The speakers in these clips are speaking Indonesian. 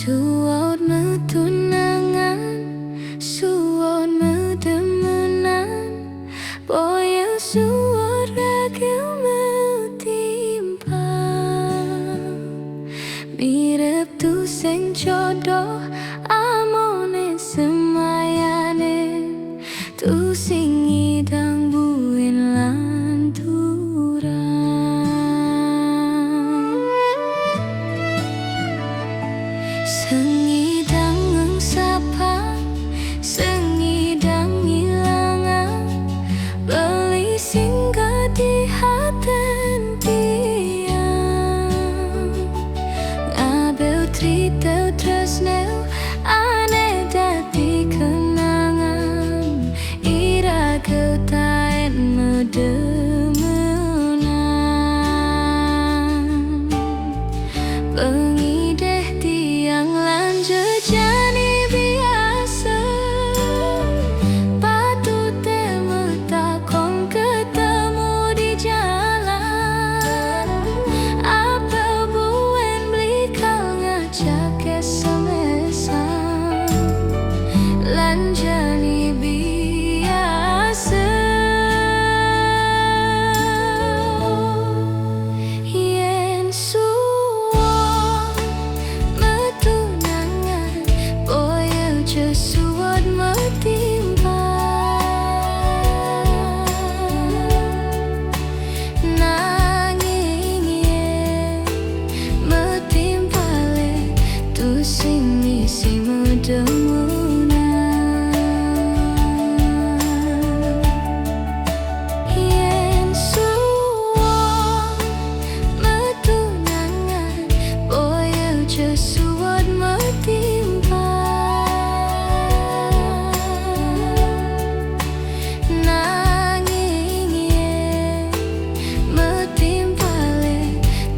Suwon tunangan, suwon demenan, boyo suwon ragil timpang. Mirip tu sing jodoh amone semayane, tu sing idang buin lan turang. Sengidang ngengsapa, sengidang ngilangan, beli singgah di haten tiang. Ngabel trito tresnel, ane dadi kenangan, ira ketaen medemenan. Pengideh tiang lan jejani biasa, patute metakon ketemu di jalan. Apa buen beli kau ngajak SMS-an, lan jani biasa. Yen suwon metunangan, boyo jesuwon metimpang. Nanging yen metimpale, tu sing isi medemunan. Yen suwon metunangan, boyo jesuwon metimpang. Nanging yen metimpale,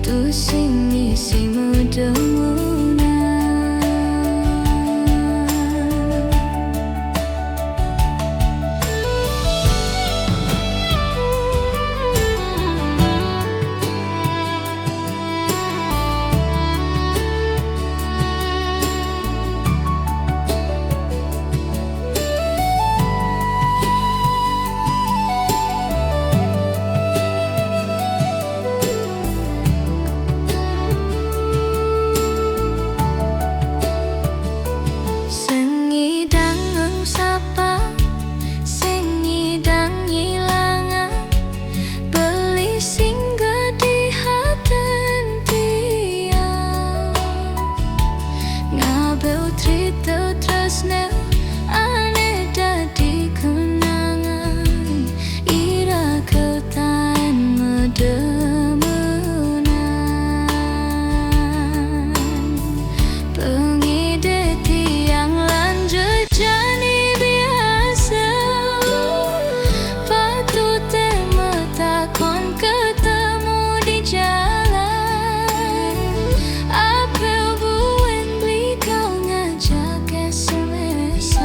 tu sing isi medemunan. Sengidang ngengsapa, sengidang ngilangan, beli singgah di haten tiang. Ngabel trito tresnel, ane dadi kenangan, ira ketaen medemenan. Pengideh tiang lan jejani biasa, patute metakon ketemu di jalan. Apel buen beli kau ngajak SMS-an,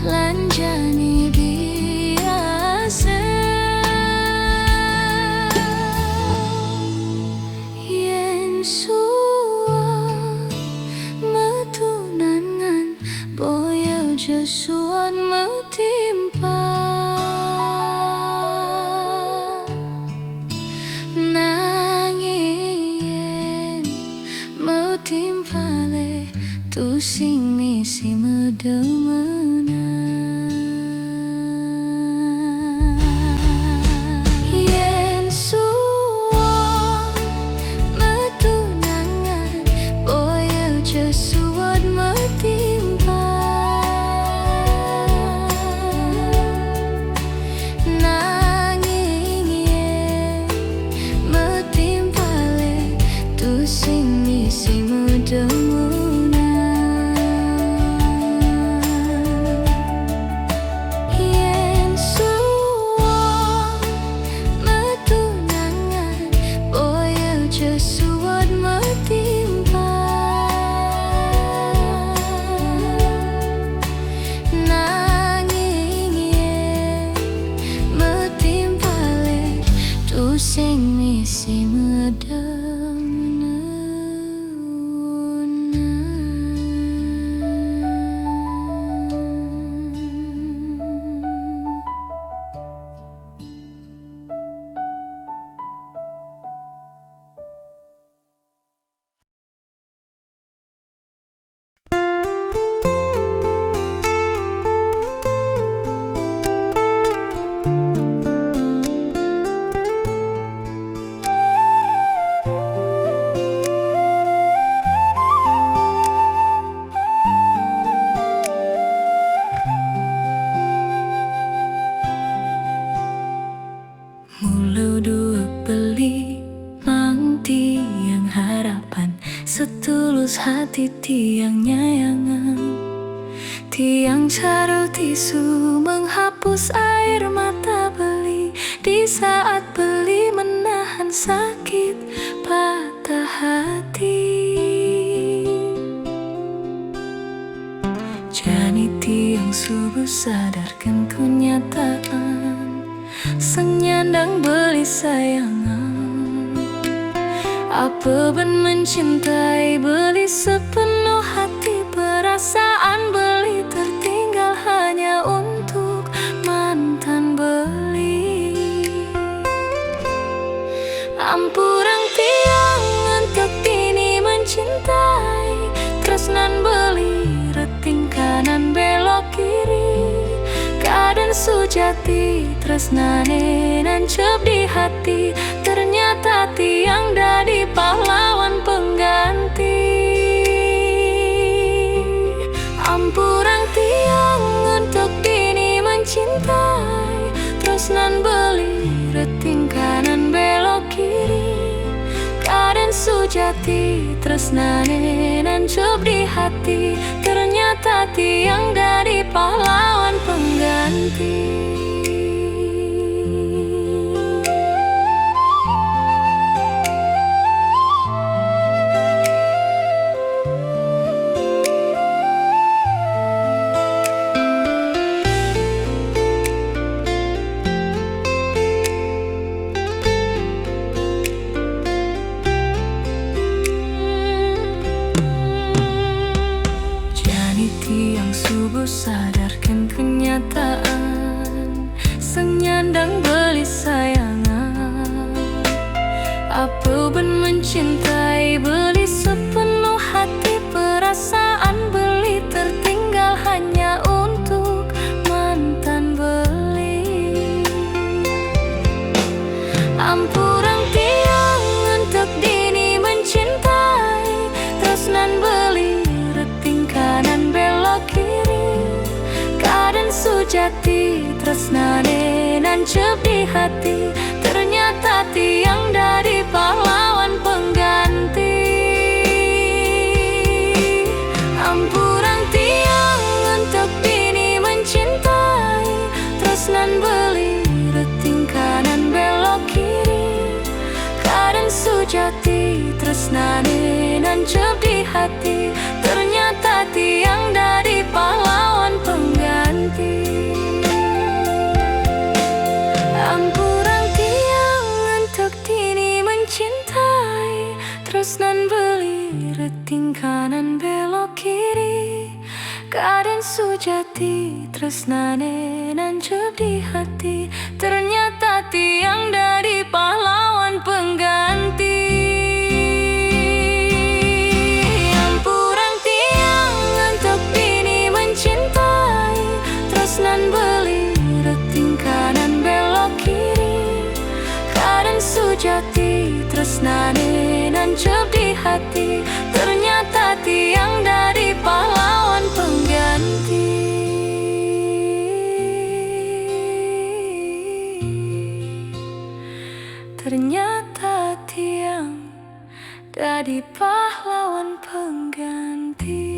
lan jani biasa. Yen suwon metunangan, boyo jesuwon metimpang. Nanging yen metimpale, tu sing isi medemenan. Yen suwon metunangan, boyo jesuwon metimpang. Nanging yen metimpale, tu sing isi Jesuat metimpa nanging yen metimpa le tu sing misi Mulu dua beli mang tiang harapan, setulus hati tiang nyayangan. Tiang caro tisu menghapus air mata beli, di saat beli menahan sakit patah hati. Jani tiang subuh sadarkan kenyataan, sang nyandang beli sayangan. Apa ben mencintai beli sepenuh hati, perasaan beli tertinggal hanya untuk mantan beli. Ampurang tiang untuk dini mencintai, tresnan beli reting kanan belok kiri. Kaden sujati tresnane nancep di hati, ternyata tiang dadi pahlawan pengganti. Ampurang tiang untuk dini mencintai, tresnan beli reting kanan belok kiri. Kaden sujati tresnane nancep di hati, ternyata tiang dari pahlawan pengganti. Tiang subuh sadarkan kenyataan, sang nyandang beli sayangan. Apa ben mencintai beli sepenuh hati, perasaan beli tertinggal hanya untuk mantan beli. Ampurang tiang untuk dini mencintai, tresnan beli reting kanan belok kiri. Kaden sujati tresnane nancep di hati, ternyata tiang dari pahlawan pengganti. Ampurang tiang untuk dini mencintai, tresnan beli reting kanan belok kiri. Kaden sujati tresnane nancep di hati, ternyata tiang dari pahlawan pengganti. Ampurang tiang untuk dini mencintai, tresnan beli reting kanan belok kiri. Kaden sujati tresnane nancep di hati, ternyata tiang dari pahlawan pengganti. Ampurang tiang untuk dini mencintai, tresnan beli reting kanan belok kiri. Kaden sujati tresnane nancep di hati, ternyata tiang dari pahlawan pengganti. Ternyata tiang jadi pahlawan pengganti.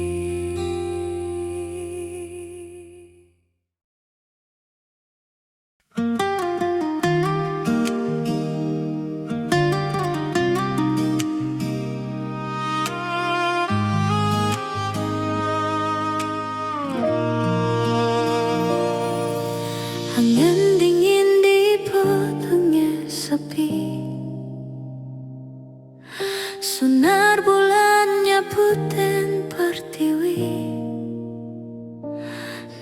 Sunar bulan nyaputen pertiwi,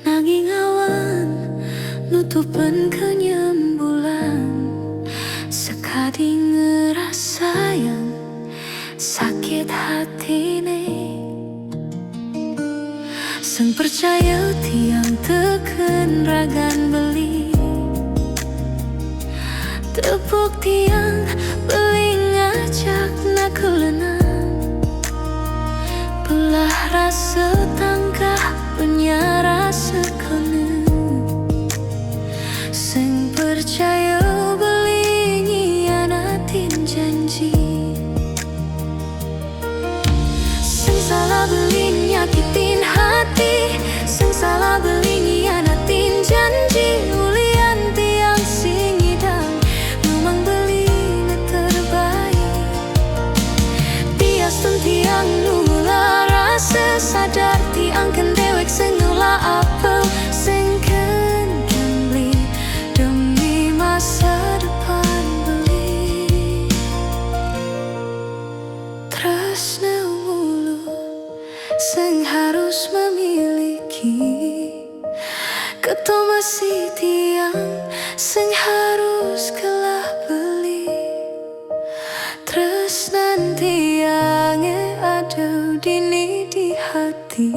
nanging awan nutupan kenyambulan. Sekadi ngerasayan sakit hatine, seng percaya tiang teken ragan beli, tepuk tiang beli ngajak nakulenan. Belah rasa tangkah punya rasa konen, seng percaya beli nyianatin janji, seng salah beli nyakitin hati, seng salah beli nyianatin janji. Ulian tiang sing idang memang beli na terbaik, tias tiang nula rasa sadar tiang kan dewek sengula apa seng kan beli demi masa depan beli. Tresna mulu seng harus memiliki, keto masih tiang seng harus kelah beli. Tresnan tiangnya ada dini di hati,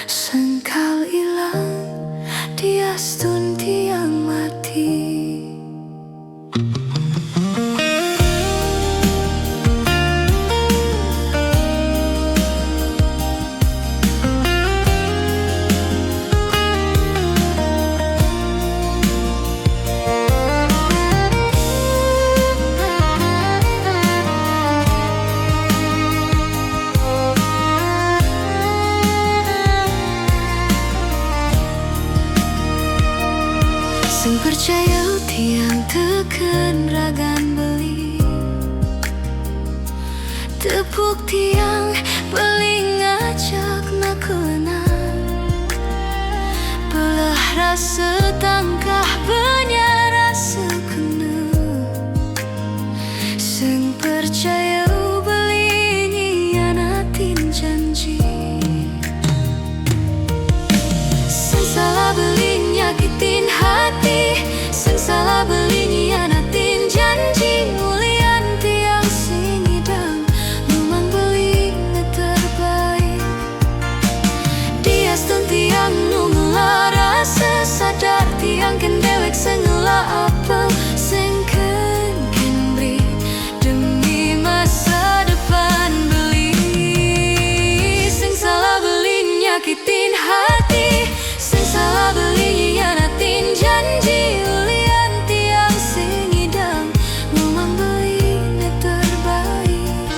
sengkal ilang diastun tiang mati. Seng percaya tiang teken ragan beli, tepuk tiang beli ngajak nakulenan. Belah rasa tangkah banyak rasa kena, seng percaya beli nyianatin janji, seng salah beli nyakitin hati, seng salah beli nyianatin janji. Ulian tiang sing idang memang beli na terbaik, diastun tiang nungla rasa sadar tiang kan dewek sengula apa seng kan beli demi masa depan beli. Seng salah beli nyakitin hati, seng salah beli nyianatin janji. Ulian tiang sing idang memang beli na terbaik,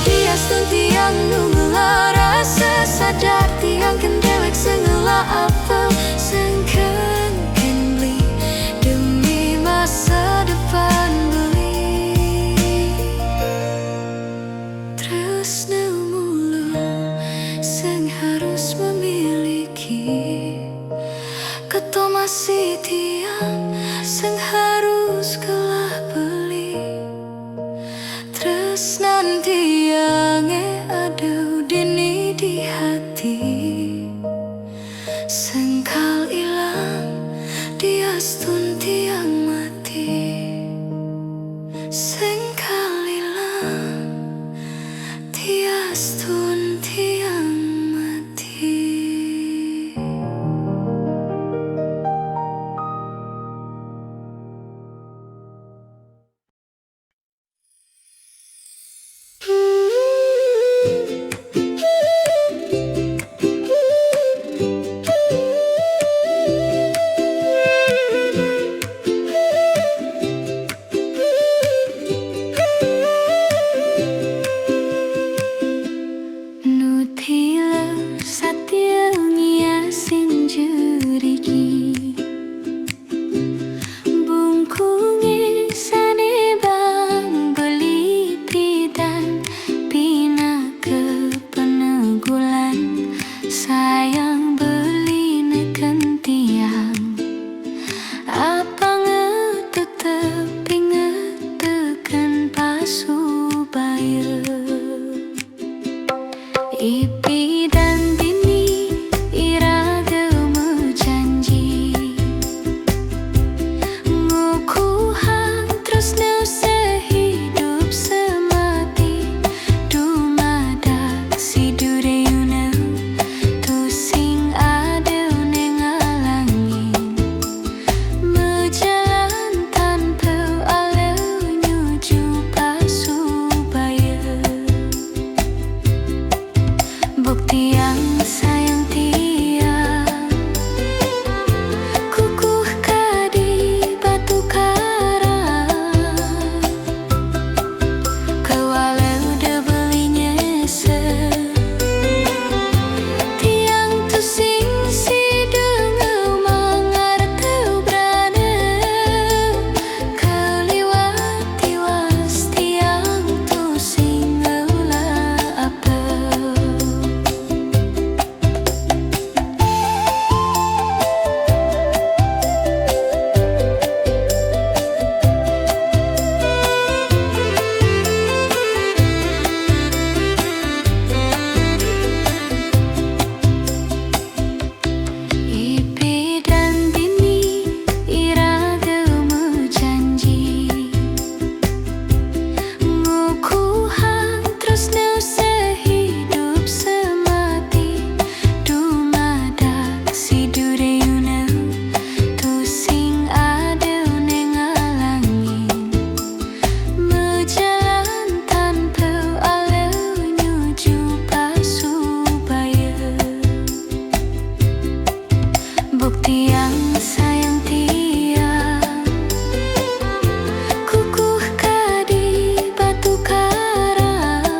diastun tiang nungla rasa sadar tiang kan dewek sengula apa seng kan beli demi masa depan beli. Tresna mulu seng harus memiliki, keto masih tiang seng harus kelah beli. Tresnan tiangnya ada dini di hati, sengkal ilang diastun tiang mati. bayu. Ipi dan bini iradamu janji ngukuhan terus nu sehidup semati dumada si dureyuna tu sing ada neng alangin mejalan tanpa alau nyuju pasubaya. Bukti yang sayang tiang kukuh kadi batu karang kewalau udah belinya tiang tu sing si dengau mangarteu brana keliwat tiwas tiang tu sing ngeulah apa. Ipi dan bini iradamu janji ngukuhan terus nu sehidup semati dumada si dureyuna tu sing ada neng alangin mejalan tanpa alau nyuju pasubaya. Bukti yang sayang tiang kukuh kadi batu karang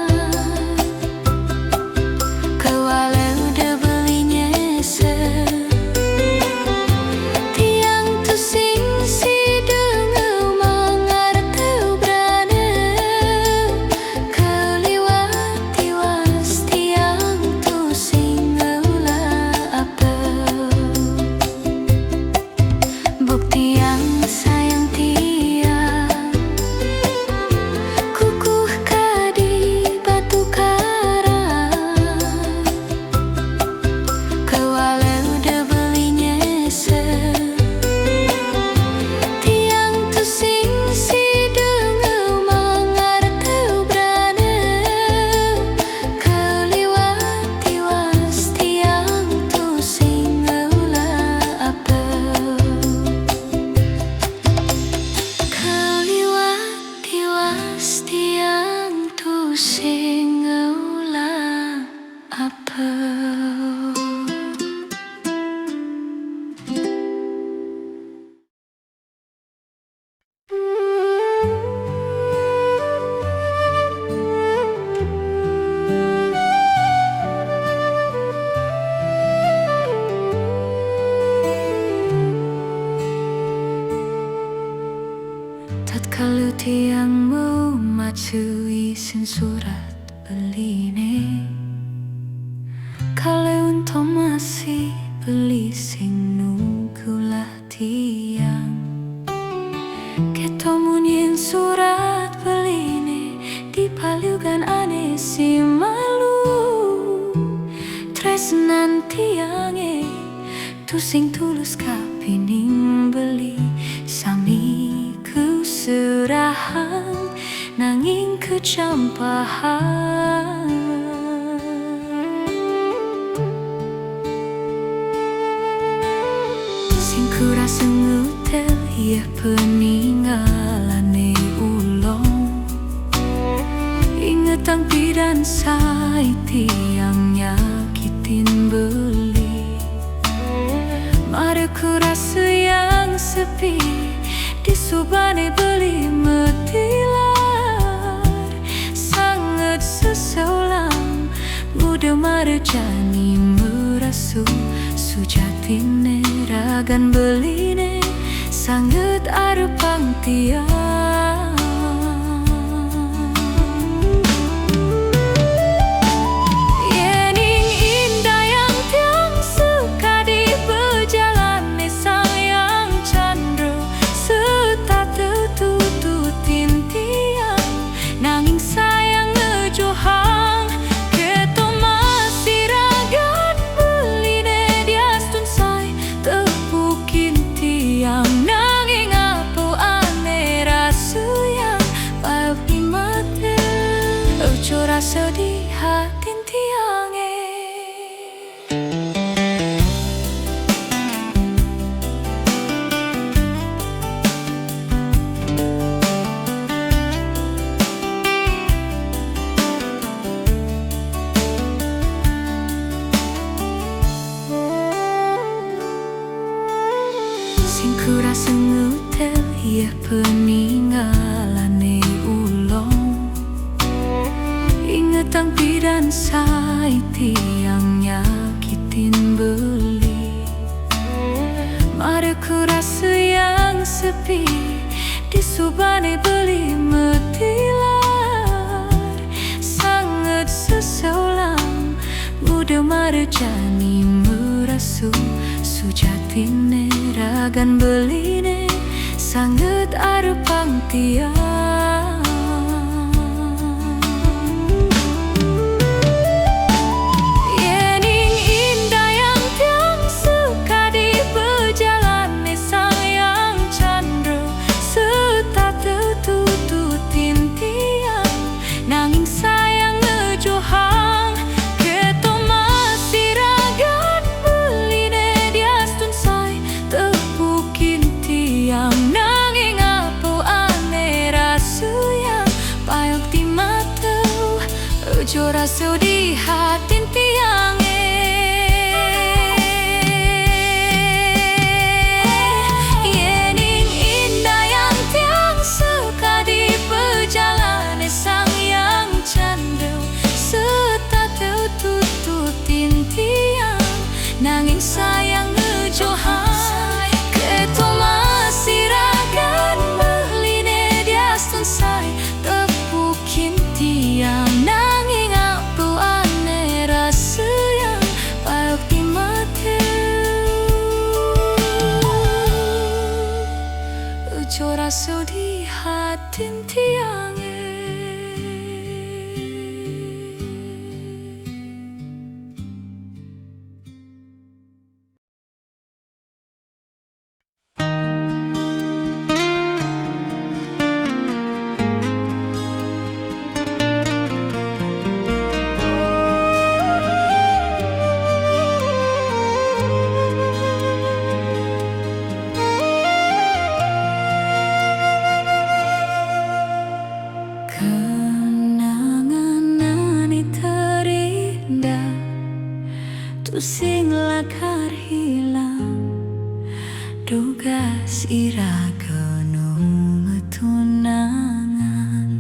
kewalau udah belinya tiang tu sing si dengau mangarteu brana keliwat tiwas tiang tu sing ngeulah apa. Bukti yang sayang tiang kukuh kadi batu karang kewalau udah belinya tiang tu sing si dengau mangarteu brana keliwat tiwas tiang tu sing ngeulah apa. Keliwat tiwas tiang tu sing ngeulah apa. Tatkala tiangmu macui sin surat beline kalau untuk masih beli sing nunggulah tiang ketemuin surat beline dipalukan aneh si malu tresnan tiange tu sing tulus kapining beli sami serahan nanging kecampahan sing kurasa ngutel ya peninggalane ulong ingetang pidan sai tiang nyakitin beli mare kurasa yang sepi di subane beli metilar sangat seseolang muda marjani merasu sujatine ragan beline sangat arepang tiang yening indah yang tiang suka di berjalan sayang candro serta tertututin tiang nanging saya Ujo rasa di hati tiange. Sing kurasa ngutel ya peninggalane ulong. Ingetang pidan saiti yang nyakitin beli. Mare kurasa yang sepi di subane beli metilar. Sangat seseolang muda marjani merasu sujatine ragan beline sangat arepang tiang. Yening indah yang tiang suka di berjalan sayang candro serta tertututin tiang nanging sayang ngejohang keto masih ragan beline dia stunsai tepukin tiang nanging apa ane rasa yang payung di mata ujo rasa di hati tiange. Yening indah yang tiang suka di perjalanan sang yang candau serta tertututin tiang nanging sayang ngejohang keto masih ragan beline dia selesai tepukin tiang nanging apa ane rasa yang payung di mata ujo rasa di hati tiange. Kenangan ani terindah tu sing lakar hilang duga siraga nu tunangan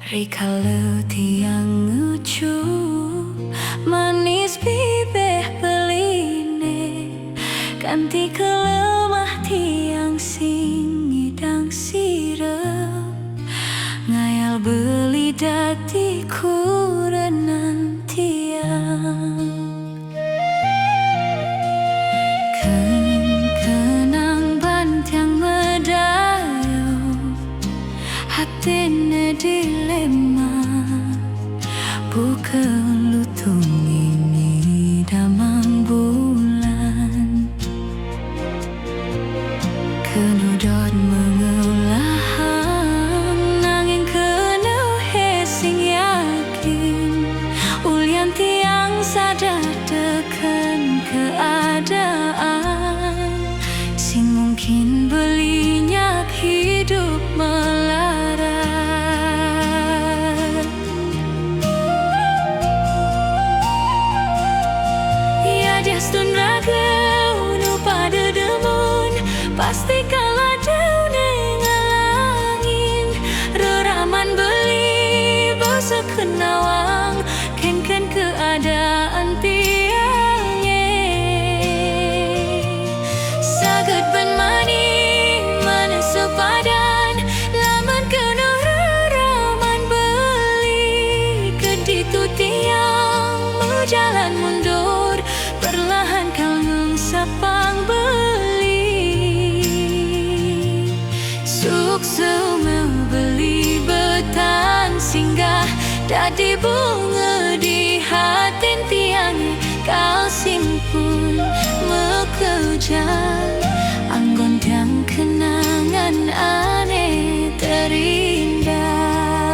rikala tiang ngucup manis bibeh beline ganti kelemah tiang sing ngidang sirem ngayal beli dati kurenan tiang. Kenang bantiang medayo hatine dilema buka lutung ini damang bulan kenudot mengelahan nanging kenu hesing yakin ulian tiang sadar tekan keadaan sing mungkin belinyak hidup melarat. Ya jasdun raga unu pada demun pasti kalah daun ngalangin reraman beli basa kenawang ken keadaan tiangnya saged ben maning mana sepadan laman kena reraman beli keditu tiang berjalan mundur perlahan kau sapang beli sukses membeli betan singgah dadi bunga di hati tiang kau simpul mekejal anggon tiang kenangan aneh terindah.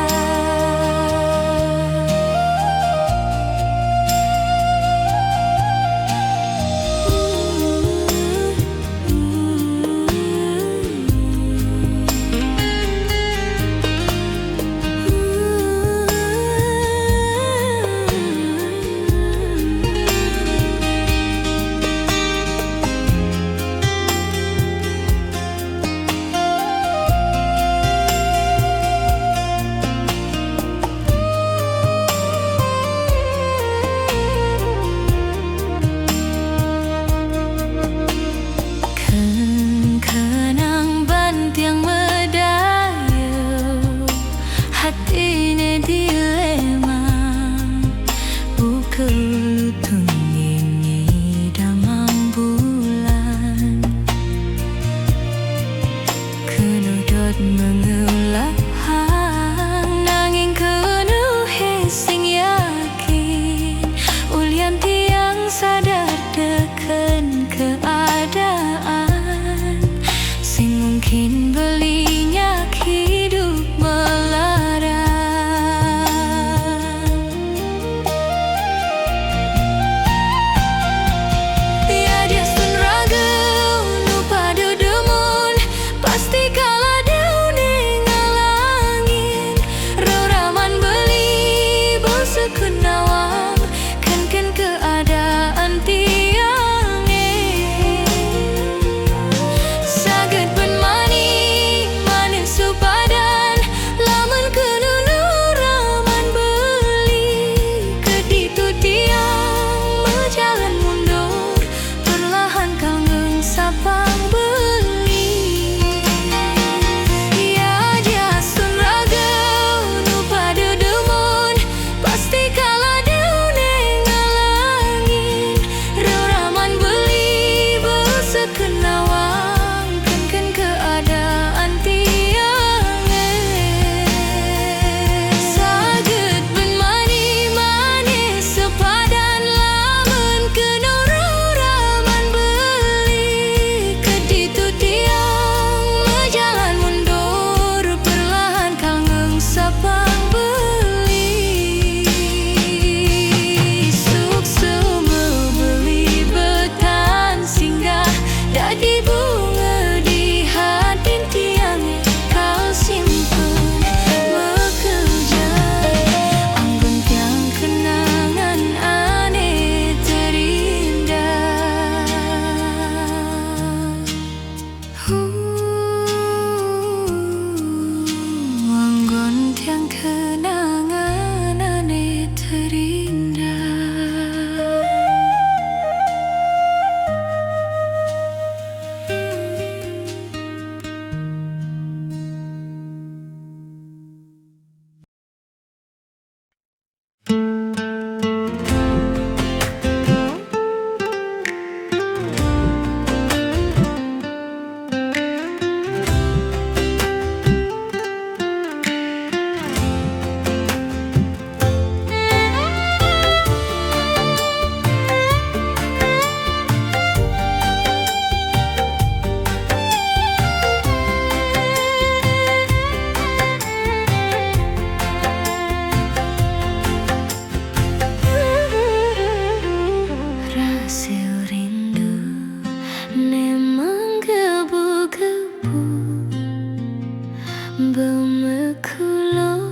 mekulo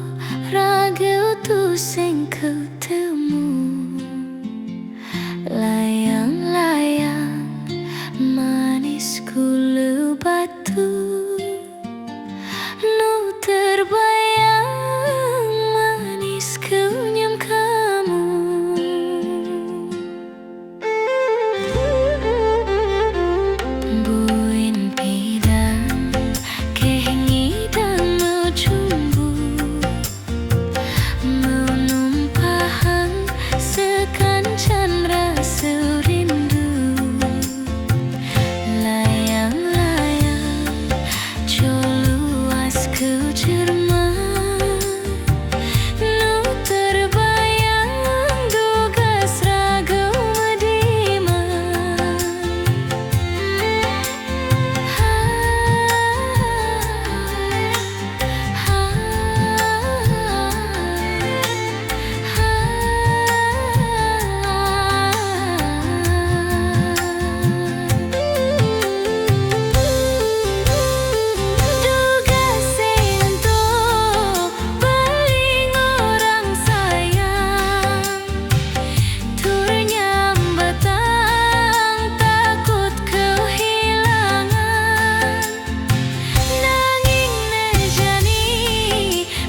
ragil tu sing ketemu layang-layang manis kulu batu nu terbayang manis kenyam kamu buin pidang kehengi dan mencumbu menumpahan sekancan rasa rindu layang-layang coluas ke cermat nu terbayang dugas ragam mediman dugas sento paling orang sayang turnya batang takut kehilangan nanging nejani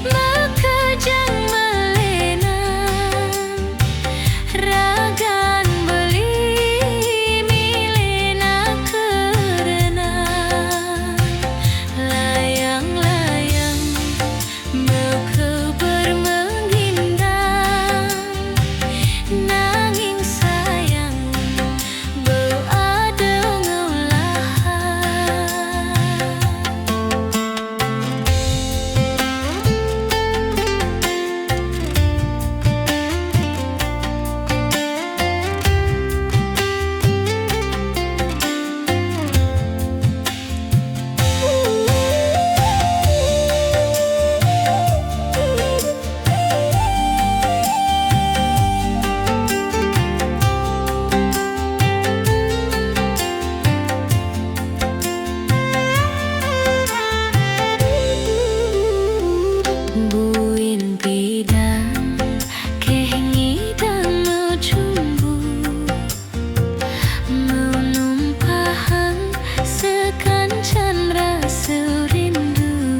makajang melenan ragan beli milena karena layang-layang mekebar menggindang nanging sayang berada ngulahan buin pidang kehengi dan mencumbu menumpahan sekancan rasa rindu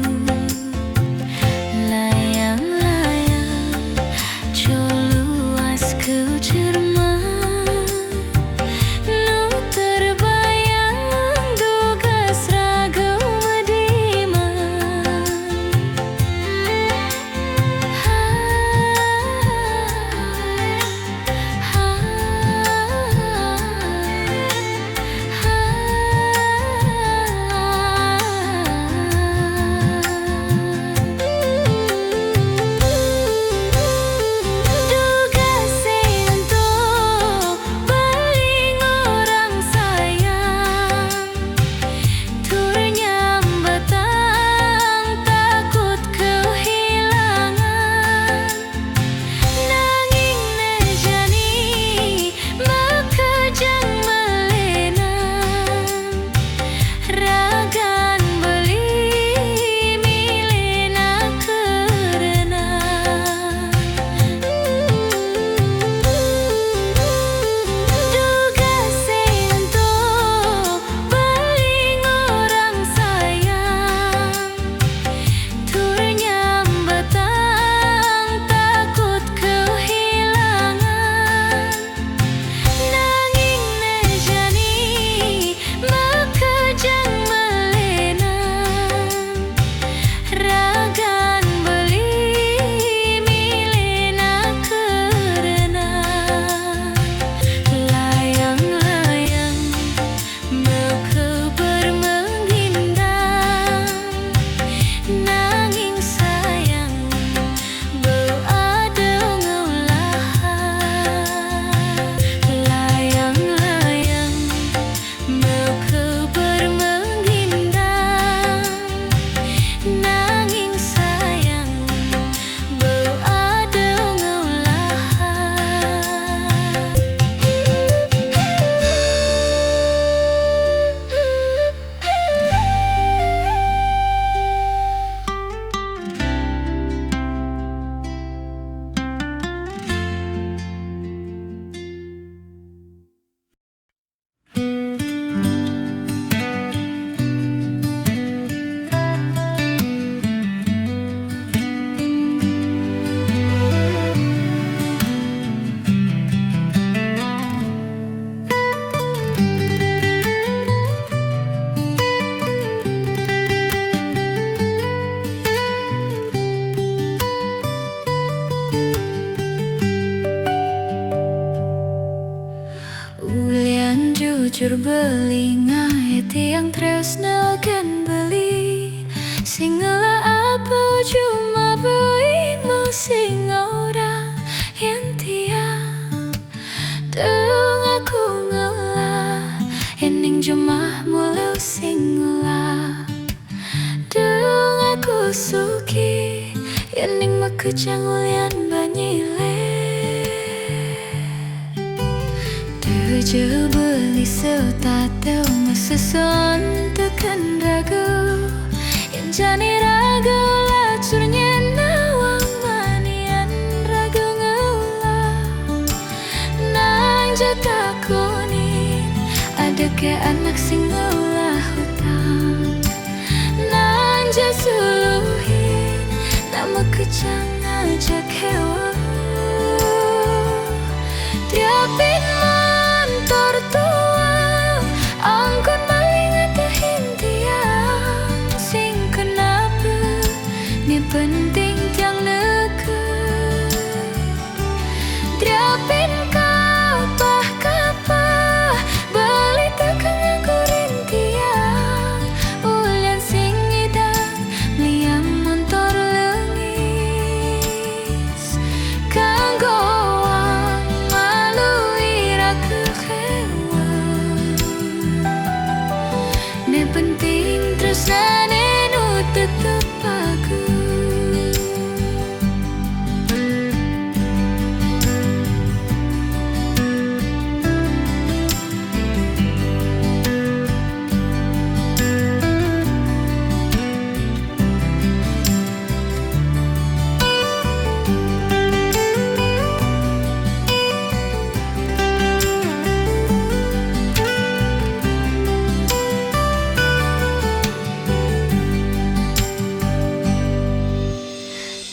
layang-layang coluas ke cermat nu terbayang dugas ragam mediman suki yening makujang ulian banyile Tujuh beli setatau maseson tekan ragu yang jani ragu lacurnya nawang manian ragu ngeulah nang jatakunin ada ke anak sing ngeulah hutang nang jasuluhin nama kejang ngajak hewa tiapin mantor tua angkon maling atahin tiang sing kenapa ni penting tiang neket tiapin kapah beli tekan ngakurin tiang ulian sing idang liang montor lengis kanggoang malui raka hewa ne penting terus nane nu tetep aku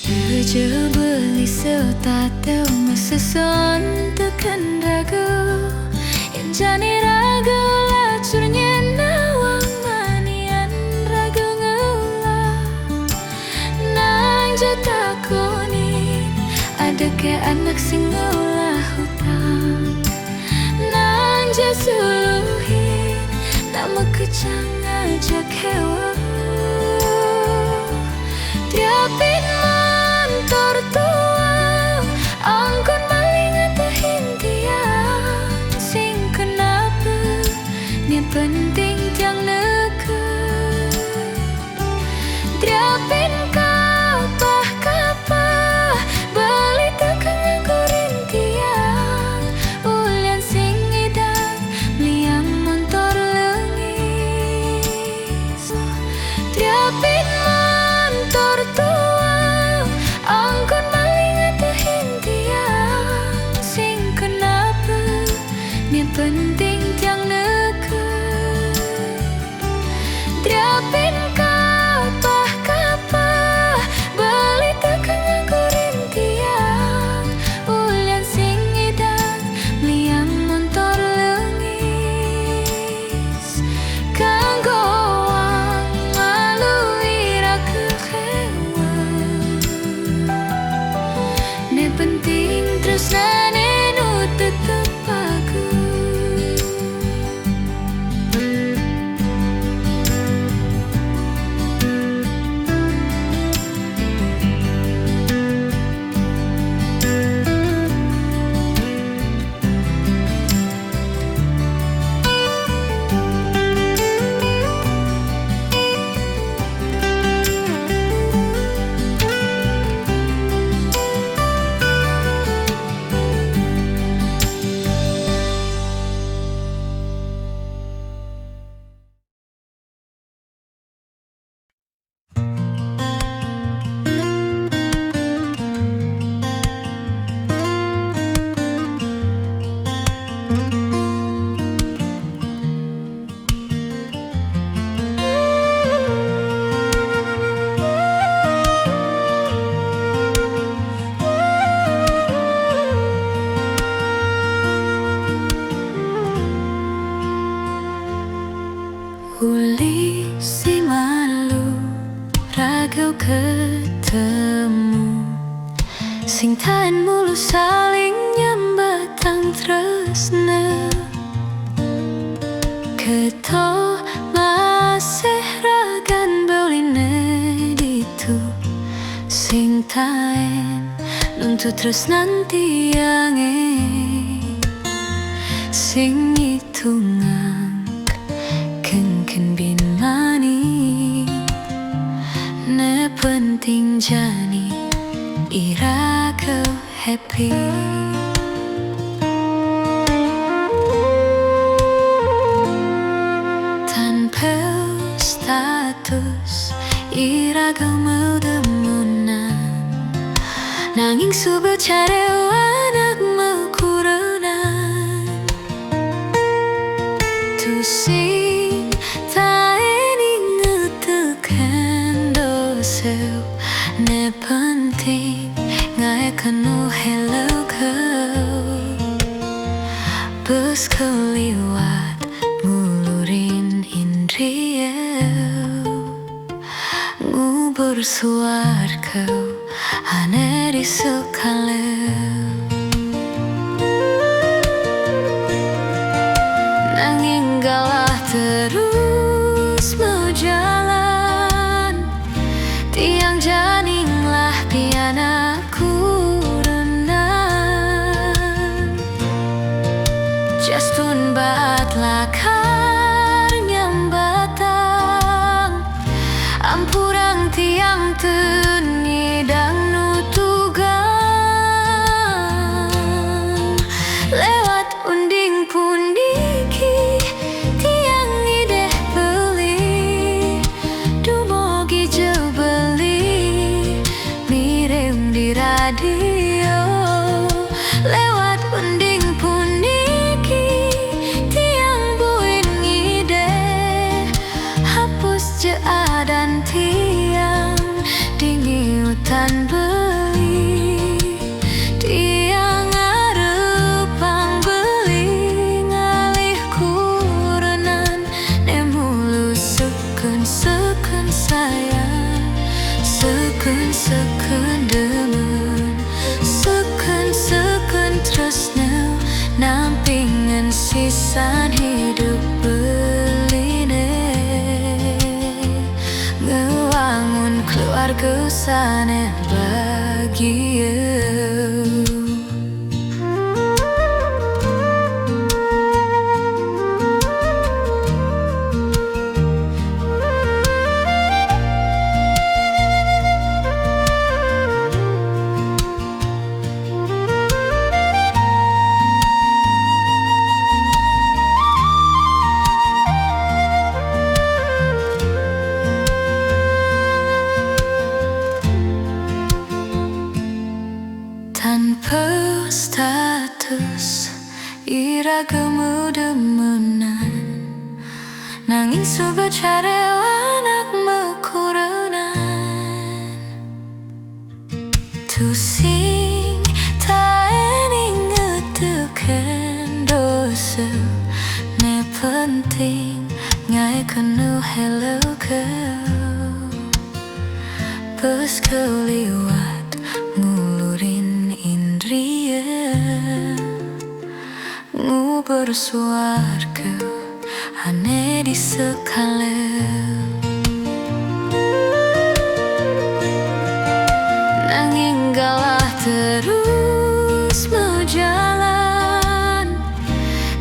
Tujuh beli setatau maseson tekan ragu yang jani ragu lacurnya nawang manian ragu ngeulah nang jatakunin ada ke anak sing ngeulah hutang nang jasuluhin nama kejang ngajak hewa tiapin mantor tua angkon maling atahin tiang sing kenapa ni penting tiang neket tiapin kapah beli tekan ngakurin tiang ulian sing idang liang montor lengis tiapin mantor tua angkon maling atahin tiang sing kenapa ni penting tiang neket tiapin kapah beli tekan ngakurin tiang ulian sing idang liang montor lengis kanggoang malui raka hewa ne penting terus nane nu tetep aku Uli si malu ragau ketemu sing tahan mulu saling nyambatang tresna keto masih ragan beline ditu sing tahan nuntut terus nanti yange sing hitungan ken bin mani ne penting jani ira kau happy. Tanpa status ira kau muda-munan, nanging subecare anakmu kurenan. Tu sing taeni ngetekan dosew, ne penting ngai kanu hello kau. Bus kau liwat ngulurin indriau, ngubur suar kau hane di sekalau. Nanging galah terus mau jalan, tiang janinglah pianaku renang. Justun baat lakar nyambatang, ampurang tiang tenidang nutugang. Lewat unding pundiki tiang ideh beli, dumogi jauh beli mirem di radio. Lewat unding pundiki tiang buin ngide, hapus jea dan tiang dingi hutan beli. Tiang arepang beli ngalih kurenan, nemulu seken sayang, seken demen, seken tresno, nampingan sisan hidup beline. Ngewangun keluarga sana bahagia. Tanpa status ira kemudemenan, nanging subecare anakmu kurenan. Tu sing taeni ngetekan dosew, ne penting ngai kanu hello kau. Bus kau liwat ngulurin indriau, ngubur suar kau hane di sekalau. Nanging galah terus mau jalan,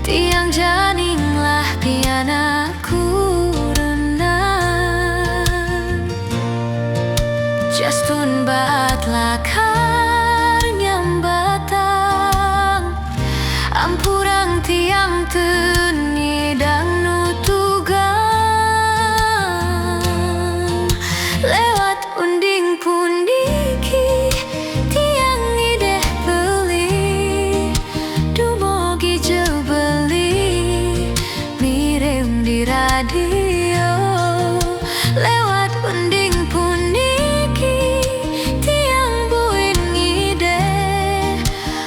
tiang janinglah pianaku renang. Justun baat lakar nyambatang, ampurang tiang tenidang nutugang. Lewat unding pundiki tiang ideh beli, dumogi jauh beli mirem di radio. Lewat unding pundiki tiang buin ngide,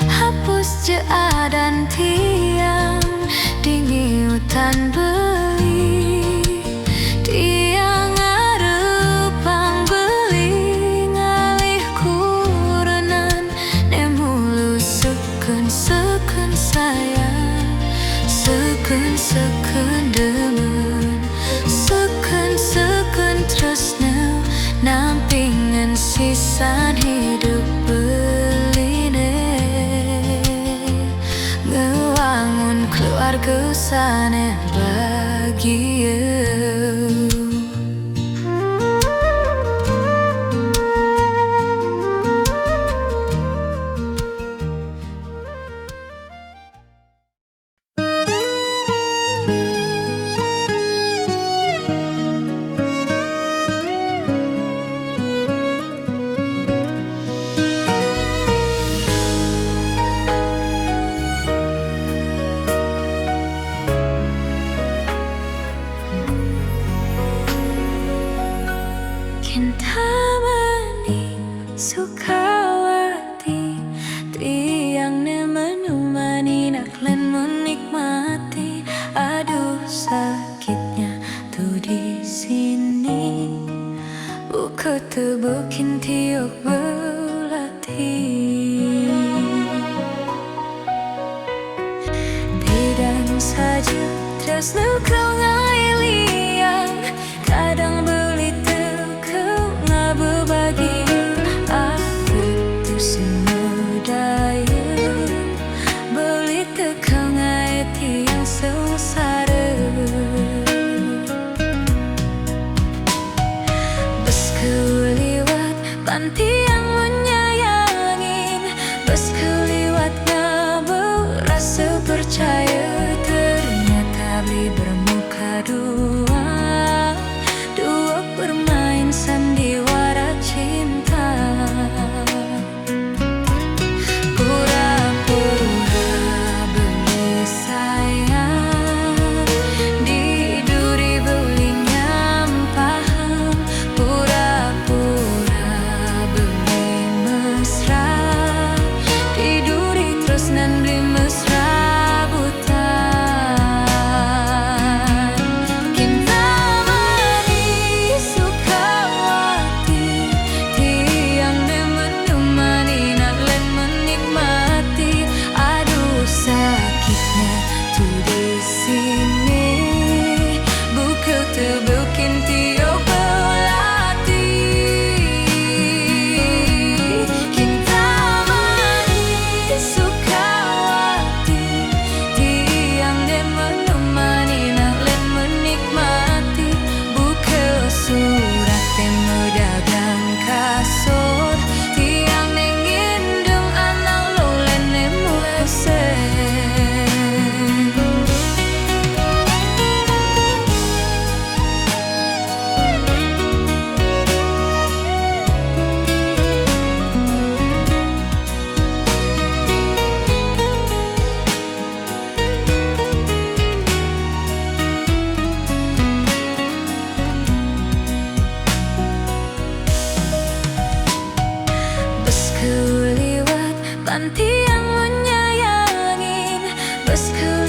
hapus jea dan tiang dingi hutan beli. Tiang arepang beli ngalih kurenan, nemulu seken sayang, seken demen, seken tresno, nampingan sisan hidup beline. Ngewangun keluarga sana bahagia. Sukawati, tiang menemani naklen menikmati. Aduh sakitnya tuh di sini, buku tebukin tiok belati. Tidak saja terus kau ngai liang, kadang beli kau nggak berbagi. Aku tuh semudaya beli kau ngai tiang sengsara. Bes kau liwat panti yang menyayangin, bes kau liwat ngabur rasa percaya. Ternyata beli bermuka dua, dua bermain sandiwara cinta. Pura-pura beli sayang, di duri belinya paham. Pura-pura beli mesra, di duri terus nan beli mesra. Panti yang menyayangin, bes kau